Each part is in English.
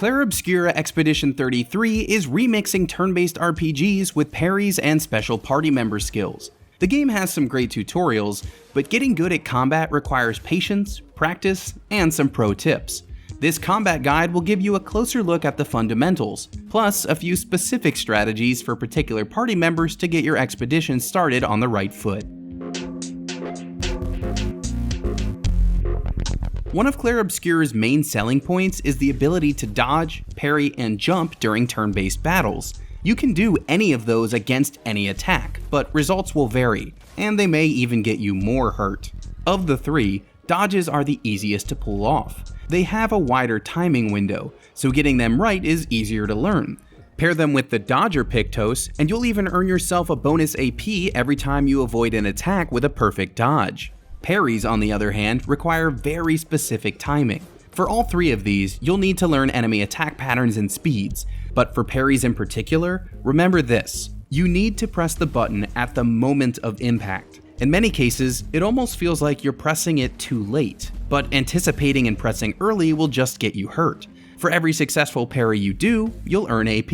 Clair Obscur Expedition 33 is remixing turn-based RPGs with parries and special party member skills. The game has some great tutorials, but getting good at combat requires patience, practice, and some pro tips. This combat guide will give you a closer look at the fundamentals, plus a few specific strategies for particular party members to get your expedition started on the right foot. One of Clair Obscur's main selling points is the ability to dodge, parry, and jump during turn-based battles. You can do any of those against any attack, but results will vary, and they may even get you more hurt. Of the three, dodges are the easiest to pull off. They have a wider timing window, so getting them right is easier to learn. Pair them with the Dodger Pictos, and you'll even earn yourself a bonus AP every time you avoid an attack with a perfect dodge. Parries, on the other hand, require very specific timing. For all three of these, you'll need to learn enemy attack patterns and speeds, but for parries in particular, remember this: you need to press the button at the moment of impact. In many cases, it almost feels like you're pressing it too late, but anticipating and pressing early will just get you hurt. For every successful parry you do, you'll earn AP.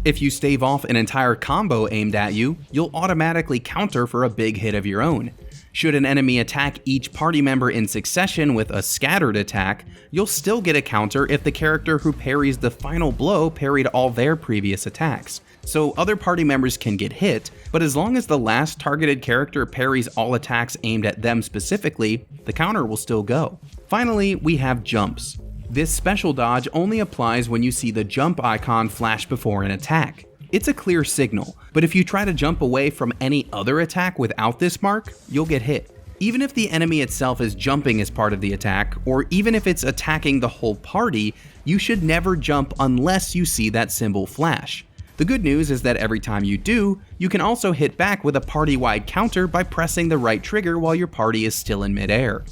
If you stave off an entire combo aimed at you, you'll automatically counter for a big hit of your own. Should an enemy attack each party member in succession with a scattered attack, you'll still get a counter if the character who parries the final blow parried all their previous attacks. So other party members can get hit, but as long as the last targeted character parries all attacks aimed at them specifically, the counter will still go. Finally, we have jumps. This special dodge only applies when you see the jump icon flash before an attack. It's a clear signal, but if you try to jump away from any other attack without this mark, you'll get hit. Even if the enemy itself is jumping as part of the attack, or even if it's attacking the whole party, you should never jump unless you see that symbol flash. The good news is that every time you do, you can also hit back with a party-wide counter by pressing the right trigger while your party is still in midair.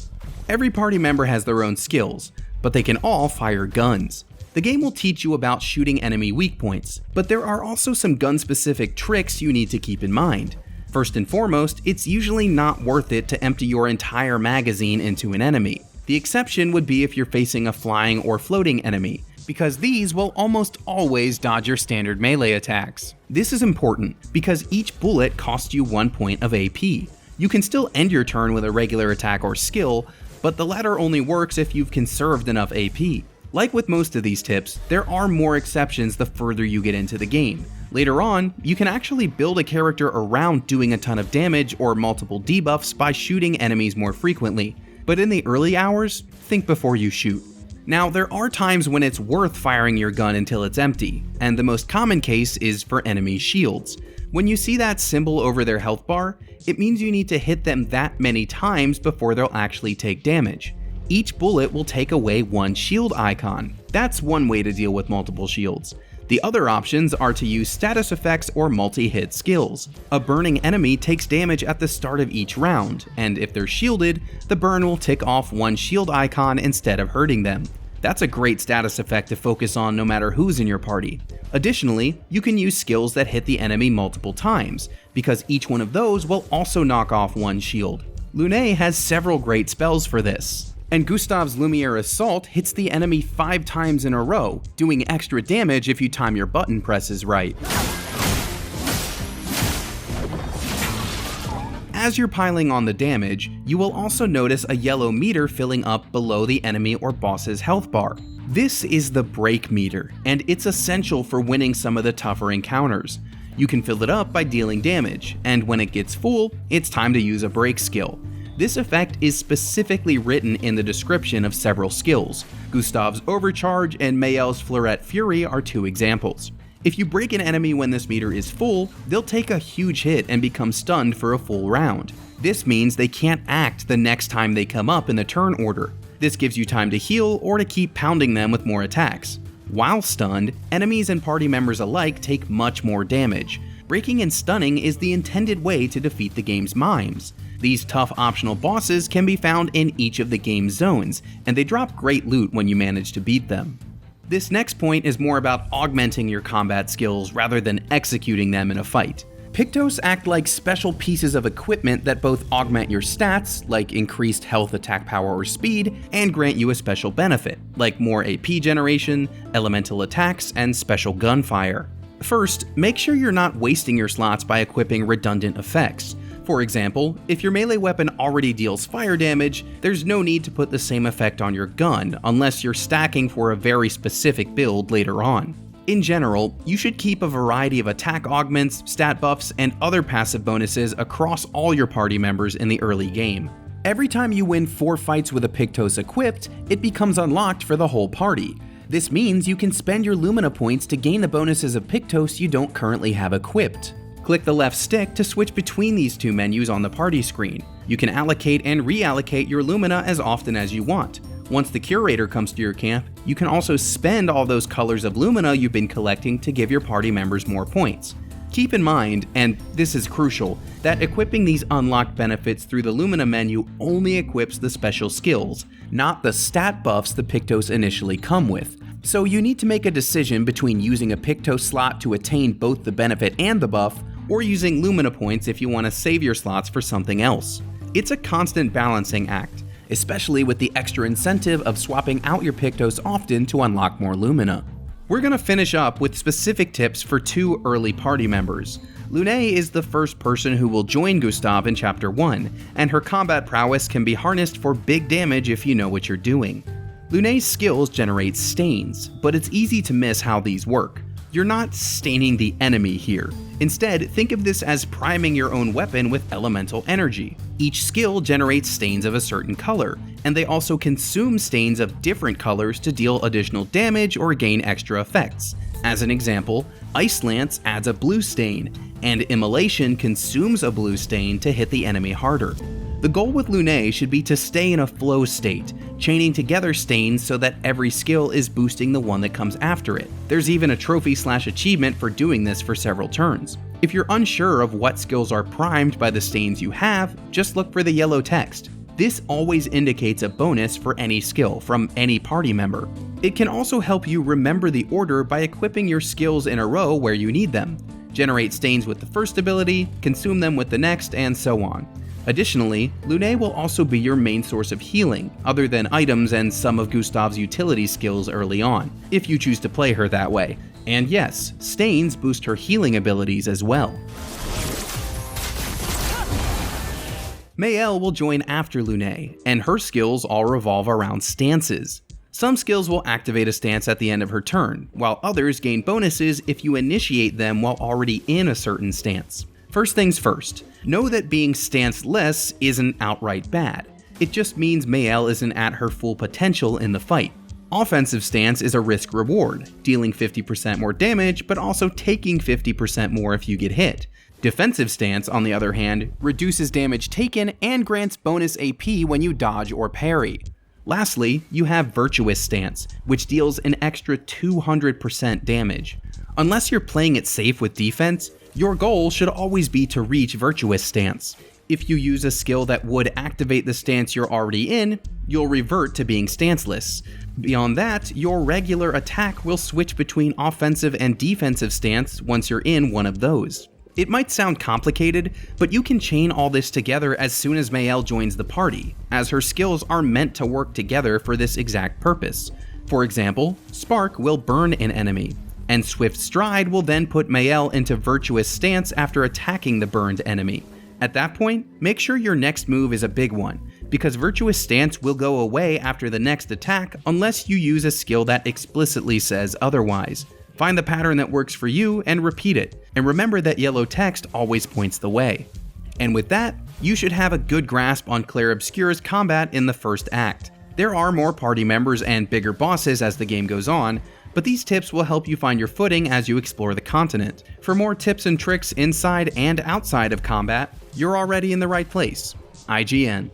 Every party member has their own skills, but they can all fire guns. The game will teach you about shooting enemy weak points, but there are also some gun-specific tricks you need to keep in mind. First and foremost, it's usually not worth it to empty your entire magazine into an enemy. The exception would be if you're facing a flying or floating enemy, because these will almost always dodge your standard melee attacks. This is important because each bullet costs you 1 point of AP. You can still end your turn with a regular attack or skill, but the latter only works if you've conserved enough AP. Like with most of these tips, there are more exceptions the further you get into the game. Later on, you can actually build a character around doing a ton of damage or multiple debuffs by shooting enemies more frequently, but in the early hours, think before you shoot. Now, there are times when it's worth firing your gun until it's empty, and the most common case is for enemy shields. When you see that symbol over their health bar, it means you need to hit them that many times before they'll actually take damage. Each bullet will take away one shield icon. That's one way to deal with multiple shields. The other options are to use status effects or multi-hit skills. A burning enemy takes damage at the start of each round, and if they're shielded, the burn will tick off one shield icon instead of hurting them. That's a great status effect to focus on no matter who's in your party. Additionally, you can use skills that hit the enemy multiple times, because each one of those will also knock off one shield. Lune has several great spells for this. And Gustav's Lumiere Assault hits the enemy 5 times in a row, doing extra damage if you time your button presses right. As you're piling on the damage, you will also notice a yellow meter filling up below the enemy or boss's health bar. This is the break meter, and it's essential for winning some of the tougher encounters. You can fill it up by dealing damage, and when it gets full, it's time to use a break skill. This effect is specifically written in the description of several skills. Gustav's Overcharge and Maelle's Fleuret Fury are 2 examples. If you break an enemy when this meter is full, they'll take a huge hit and become stunned for a full round. This means they can't act the next time they come up in the turn order. This gives you time to heal or to keep pounding them with more attacks. While stunned, enemies and party members alike take much more damage. Breaking and stunning is the intended way to defeat the game's mimes. These tough optional bosses can be found in each of the game's zones, and they drop great loot when you manage to beat them. This next point is more about augmenting your combat skills rather than executing them in a fight. Pictos act like special pieces of equipment that both augment your stats, like increased health, attack power, or speed, and grant you a special benefit, like more AP generation, elemental attacks, and special gunfire. First, make sure you're not wasting your slots by equipping redundant effects. For example, if your melee weapon already deals fire damage, there's no need to put the same effect on your gun unless you're stacking for a very specific build later on. In general, you should keep a variety of attack augments, stat buffs, and other passive bonuses across all your party members in the early game. Every time you win 4 fights with a Pictos equipped, it becomes unlocked for the whole party. This means you can spend your Lumina points to gain the bonuses of Pictos you don't currently have equipped. Click the left stick to switch between these two menus on the party screen. You can allocate and reallocate your Lumina as often as you want. Once the curator comes to your camp, you can also spend all those colors of Lumina you've been collecting to give your party members more points. Keep in mind, and this is crucial, that equipping these unlocked benefits through the Lumina menu only equips the special skills, not the stat buffs the Pictos initially come with. So you need to make a decision between using a Pictos slot to attain both the benefit and the buff, or using Lumina points if you want to save your slots for something else. It's a constant balancing act, especially with the extra incentive of swapping out your Pictos often to unlock more Lumina. We're gonna finish up with specific tips for 2 early party members. Lune is the first person who will join Gustav in Chapter 1, and her combat prowess can be harnessed for big damage if you know what you're doing. Lune's skills generate stains, but it's easy to miss how these work. You're not staining the enemy here. Instead, think of this as priming your own weapon with elemental energy. Each skill generates stains of a certain color, and they also consume stains of different colors to deal additional damage or gain extra effects. As an example, Ice Lance adds a blue stain, and Immolation consumes a blue stain to hit the enemy harder. The goal with Lune should be to stay in a flow state, chaining together stains so that every skill is boosting the one that comes after it. There's even a trophy/achievement for doing this for several turns. If you're unsure of what skills are primed by the stains you have, just look for the yellow text. This always indicates a bonus for any skill from any party member. It can also help you remember the order by equipping your skills in a row where you need them. Generate stains with the first ability, consume them with the next, and so on. Additionally, Lune will also be your main source of healing, other than items and some of Gustav's utility skills early on, if you choose to play her that way. And yes, stains boost her healing abilities as well. Maelle will join after Lune, and her skills all revolve around stances. Some skills will activate a stance at the end of her turn, while others gain bonuses if you initiate them while already in a certain stance. First things first, know that being stance-less isn't outright bad. It just means Maelle isn't at her full potential in the fight. Offensive stance is a risk-reward, dealing 50% more damage, but also taking 50% more if you get hit. Defensive stance, on the other hand, reduces damage taken and grants bonus AP when you dodge or parry. Lastly, you have Virtuous Stance, which deals an extra 200% damage. Unless you're playing it safe with defense, your goal should always be to reach Virtuous Stance. If you use a skill that would activate the stance you're already in, you'll revert to being stanceless. Beyond that, your regular attack will switch between offensive and defensive stance once you're in one of those. It might sound complicated, but you can chain all this together as soon as Maelle joins the party, as her skills are meant to work together for this exact purpose. For example, Spark will burn an enemy, and Swift Stride will then put Maelle into Virtuous Stance after attacking the burned enemy. At that point, make sure your next move is a big one, because Virtuous Stance will go away after the next attack unless you use a skill that explicitly says otherwise. Find the pattern that works for you and repeat it, and remember that yellow text always points the way. And with that, you should have a good grasp on Clair Obscur's combat in the first act. There are more party members and bigger bosses as the game goes on, but these tips will help you find your footing as you explore the continent. For more tips and tricks inside and outside of combat, you're already in the right place. IGN.